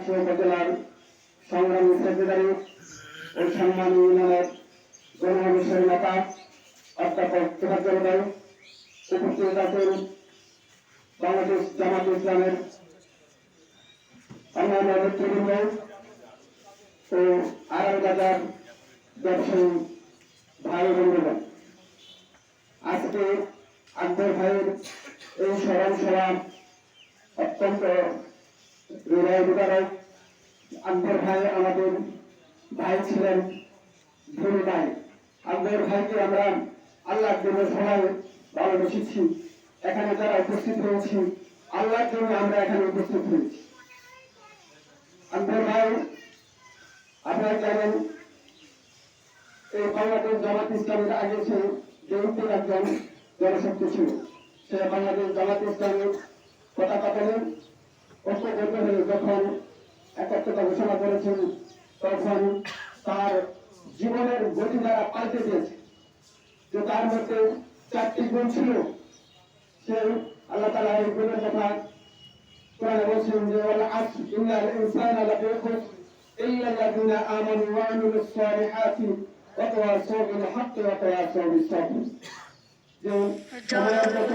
রাষ্ট্র উপজেলার সংগ্রামী সেক্রেটারি ও সম্মানী ইউনিয়নের গণমানুষের নেতা অধ্যাপক তোফাজ্জল ভাই, উপস্থিত আছেন বাংলাদেশ জামাত ইসলামের অন্যান্য নেতৃবৃন্দ ও আড়াল বাজার ব্যবসায়ী ভাই বন্ধুগণ। আজকে আকবর ভাইয়ের এই স্মরণ সভা অত্যন্ত হৃদয় বিদারক। আকবর ভাই আমাদের ভাই ছিলেন, ধনী ভাই। আকবর ভাইকে আমরা আল্লাহর জন্য সবাই ভালোবেসেছি। এখানে যারা উপস্থিত হয়েছি আল্লাহর জন্য আমরা এখানে উপস্থিত হয়েছি। আকবর ভাই আপনারা জানেন, এই বাংলাদেশ জামাত ইসলামের আগে সে জয়ন্তীর একজন জনশক্তি ছিল। সে বাংলাদেশ জামাত ইসলামের পতাকা পেলেন ঐক্যবদ্ধ হয়ে যখন একত্রতা ঘোষণা করেছেন, তখন তার জীবনের গতি দ্বারা পাল্টে দিয়েছে। যে তার মধ্যে 4টি গুণ ছিল। সে আল্লাহ তাআলা এই গুণের কথা কোরআনে বলছেন যে ওয়াল আসর ইন্নাল ইনসানা লাফি খুসর ইল্লা আল্লাযিনা আমানু ওয়া আমিলুস সালিহাতি ওয়া তাওয়াসাউ বিল হাক্কি ওয়া তাওয়াসাউ বিস সাবর। যে সময়ের যত